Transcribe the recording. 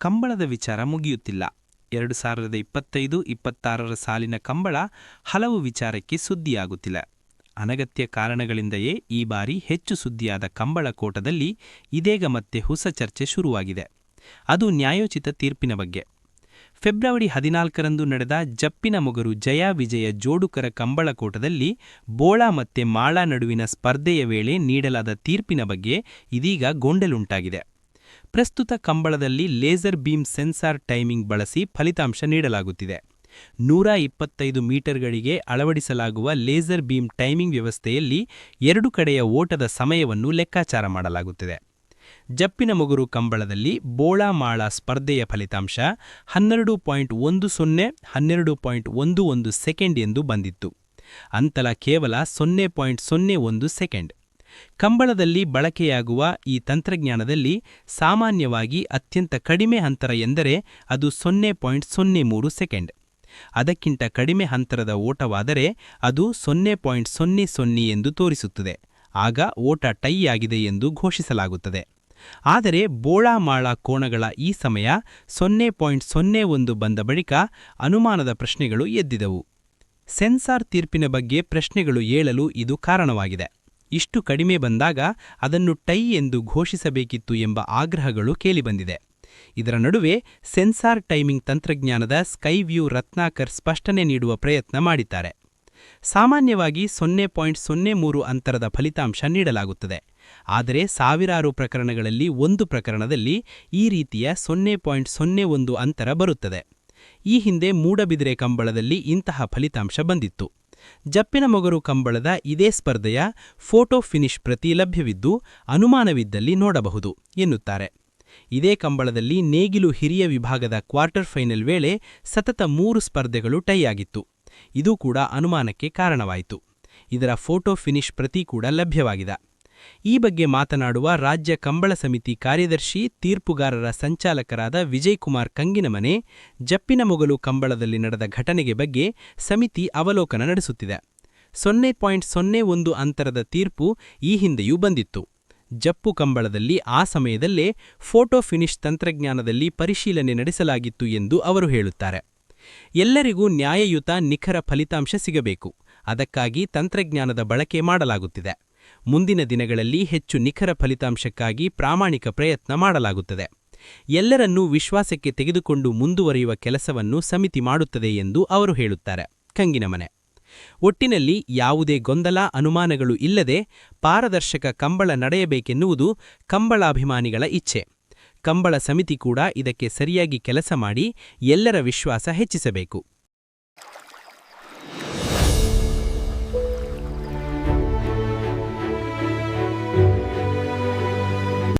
ಕಂಬಳದ ವಿಚಾರ ಮುಗಿಯುತ್ತಿಲ್ಲ. 2025-26 ಸಾಲಿನ ಕಂಬಳ ಹಲವು ವಿಚಾರಕ್ಕೆ ಸುದ್ದಿಯಾಗುತ್ತಿಲ್ಲ. ಅನಗತ್ಯ ಕಾರಣಗಳಿಂದಯೇ ಈ ಬಾರಿ ಹೆಚ್ಚು ಸುದ್ದಿಯಾದ ಕಂಬಳ ಕೋಟದಲ್ಲಿ ಇದೀಗ ಮತ್ತೆ ಹೊಸ ಚರ್ಚೆ ಶುರುವಾಗಿದೆ. ಅದು ನ್ಯಾಯೋಚಿತ ತೀರ್ಪಿನ ಬಗ್ಗೆ. ಫೆಬ್ರವರಿ 14ರಂದು ನಡೆದ ಜಪ್ಪಿನ ಮೊಗರು ಜಯಾ ವಿಜಯ ಜೋಡುಕರ ಕಂಬಳ ಕೋಟದಲ್ಲಿ ಬೋಳಾ ಮತ್ತೆ ಮಾಳಾ ನಡುವಿನ ಸ್ಪರ್ಧೆಯ ವೇಳೆ ನೀಡಲಾದ ತೀರ್ಪಿನ ಬಗ್ಗೆ ಇದೀಗ ಗೊಂದಲುಂಟಾಗಿದೆ. ಪ್ರಸ್ತುತ ಕಂಬಳದಲ್ಲಿ ಲೇಸರ್ ಬೀಮ್ ಸೆನ್ಸಾರ್ ಟೈಮಿಂಗ್ ಬಳಸಿ ಫಲಿತಾಂಶ ನೀಡಲಾಗುತ್ತಿದೆ. 125 ಮೀಟರ್ಗಳಿಗೆ ಅಳವಡಿಸಲಾಗುವ ಲೇಸರ್ ಬೀಮ್ ಟೈಮಿಂಗ್ ವ್ಯವಸ್ಥೆಯಲ್ಲಿ ಎರಡು ಕಡೆಯ ಓಟದ ಸಮಯವನ್ನು ಲೆಕ್ಕಾಚಾರ ಮಾಡಲಾಗುತ್ತದೆ. ಜಪ್ಪಿನ ಮೊಗರು ಕಂಬಳದಲ್ಲಿ ಬೋಳಾ ಮಾಳಾ ಸ್ಪರ್ಧೆಯ ಫಲಿತಾಂಶ 12.10 12.11 ಸೆಕೆಂಡ್ ಎಂದು ಬಂದಿತ್ತು. ಅಂತರ ಕೇವಲ 0.01 ಸೆಕೆಂಡ್. ಕಂಬಳದಲ್ಲಿ ಬಳಕೆಯಾಗುವ ಈ ತಂತ್ರಜ್ಞಾನದಲ್ಲಿ ಸಾಮಾನ್ಯವಾಗಿ ಅತ್ಯಂತ ಕಡಿಮೆ ಅಂತರ ಎಂದರೆ ಅದು 0.03 ಸೆಕೆಂಡ್. ಅದಕ್ಕಿಂತ ಕಡಿಮೆ ಅಂತರದ ಓಟವಾದರೆ ಅದು 0.00 ಎಂದು ತೋರಿಸುತ್ತದೆ. ಆಗ ಓಟ ಟೈ ಆಗಿದೆ ಎಂದು ಘೋಷಿಸಲಾಗುತ್ತದೆ. ಆದರೆ ಬೋಳಾ ಮಾಳಾ ಕೋಣಗಳ ಈ ಸಮಯ 0.01 ಬಂದ ಬಳಿಕ ಅನುಮಾನದ ಪ್ರಶ್ನೆಗಳು ಎದ್ದಿದವು. ಸೆನ್ಸಾರ್ ತೀರ್ಪಿನ ಬಗ್ಗೆ ಪ್ರಶ್ನೆಗಳು ಏಳಲು ಇದು ಕಾರಣವಾಗಿದೆ. ಇಷ್ಟು ಕಡಿಮೆ ಬಂದಾಗ ಅದನ್ನು ಟೈ ಎಂದು ಘೋಷಿಸಬೇಕಿತ್ತು ಎಂಬ ಆಗ್ರಹಗಳು ಕೇಳಿಬಂದಿದೆ. ಇದರ ನಡುವೆ ಸೆನ್ಸಾರ್ ಟೈಮಿಂಗ್ ತಂತ್ರಜ್ಞಾನದ ಸ್ಕೈವ್ಯೂ ರತ್ನಾಕರ್ ಸ್ಪಷ್ಟನೆ ನೀಡುವ ಪ್ರಯತ್ನ ಮಾಡಿದ್ದಾರೆ. ಸಾಮಾನ್ಯವಾಗಿ 0.03 ಅಂತರದ ಫಲಿತಾಂಶ ನೀಡಲಾಗುತ್ತದೆ. ಆದರೆ ಸಾವಿರಾರು ಪ್ರಕರಣಗಳಲ್ಲಿ ಒಂದು ಪ್ರಕರಣದಲ್ಲಿ ಈ ರೀತಿಯ 0.01 ಅಂತರ ಬರುತ್ತದೆ. ಈ ಹಿಂದೆ ಮೂಡಬಿದಿರೆ ಕಂಬಳದಲ್ಲಿ ಇಂತಹ ಫಲಿತಾಂಶ ಬಂದಿತ್ತು. ಜಪ್ಪಿನ ಮೊಗರು ಕಂಬಳದ ಇದೇ ಸ್ಪರ್ಧೆಯ ಫೋಟೋ ಫಿನಿಶ್ ಪ್ರತಿ ಲಭ್ಯವಿದ್ದು ಅನುಮಾನವಿದ್ದಲ್ಲಿ ನೋಡಬಹುದು ಎನ್ನುತ್ತಾರೆ. ಇದೇ ಕಂಬಳದಲ್ಲಿ ನೇಗಿಲು ಹಿರಿಯ ವಿಭಾಗದ ಕ್ವಾರ್ಟರ್ ಫೈನಲ್ ವೇಳೆ ಸತತ 3 ಸ್ಪರ್ಧೆಗಳು ಟೈ ಆಗಿತ್ತು. ಇದು ಕೂಡ ಅನುಮಾನಕ್ಕೆ ಕಾರಣವಾಯಿತು. ಇದರ ಫೋಟೋ ಫಿನಿಶ್ ಪ್ರತಿ ಕೂಡ ಲಭ್ಯವಾಗಿದೆ. ಈ ಬಗ್ಗೆ ಮಾತನಾಡುವ ರಾಜ್ಯ ಕಂಬಳ ಸಮಿತಿ ಕಾರ್ಯದರ್ಶಿ ತೀರ್ಪುಗಾರರ ಸಂಚಾಲಕರಾದ ವಿಜಯಕುಮಾರ್ ಕಂಗಿನಮನೆ, ಜಪ್ಪಿನ ಮೊಗಲು ಕಂಬಳದಲ್ಲಿ ನಡೆದ ಘಟನೆಗೆ ಬಗ್ಗೆ ಸಮಿತಿ ಅವಲೋಕನ ನಡೆಸುತ್ತಿದೆ. 0.01 ಅಂತರದ ತೀರ್ಪು ಈ ಹಿಂದೆಯೂ ಬಂದಿತ್ತು. ಜಪ್ಪು ಕಂಬಳದಲ್ಲಿ ಆ ಸಮಯದಲ್ಲೇ ಫೋಟೋ ಫಿನಿಶ್ ತಂತ್ರಜ್ಞಾನದಲ್ಲಿ ಪರಿಶೀಲನೆ ನಡೆಸಲಾಗಿತ್ತು ಎಂದು ಅವರು ಹೇಳುತ್ತಾರೆ. ಎಲ್ಲರಿಗೂ ನ್ಯಾಯಯುತ ನಿಖರ ಫಲಿತಾಂಶ ಸಿಗಬೇಕು. ಅದಕ್ಕಾಗಿ ತಂತ್ರಜ್ಞಾನದ ಬಳಕೆ ಮಾಡಲಾಗುತ್ತಿದೆ. ಮುಂದಿನ ದಿನಗಳಲ್ಲಿ ಹೆಚ್ಚು ನಿಖರ ಫಲಿತಾಂಶಕ್ಕಾಗಿ ಪ್ರಾಮಾಣಿಕ ಪ್ರಯತ್ನ ಮಾಡಲಾಗುತ್ತದೆ. ಎಲ್ಲರನ್ನೂ ವಿಶ್ವಾಸಕ್ಕೆ ತೆಗೆದುಕೊಂಡು ಮುಂದುವರಿಯುವ ಕೆಲಸವನ್ನು ಸಮಿತಿ ಮಾಡುತ್ತದೆ ಎಂದು ಅವರು ಹೇಳುತ್ತಾರೆ. ಕಂಗಿನಮನೆ ಒಟ್ಟಿನಲ್ಲಿ ಯಾವುದೇ ಗೊಂದಲ ಅನುಮಾನಗಳು ಇಲ್ಲದೆ ಪಾರದರ್ಶಕ ಕಂಬಳ ನಡೆಯಬೇಕೆನ್ನುವುದು ಕಂಬಳಾಭಿಮಾನಿಗಳ ಇಚ್ಛೆ. ಕಂಬಳ ಸಮಿತಿ ಕೂಡ ಇದಕ್ಕೆ ಸರಿಯಾಗಿ ಕೆಲಸ ಮಾಡಿ ಎಲ್ಲರ ವಿಶ್ವಾಸ ಹೆಚ್ಚಿಸಬೇಕು.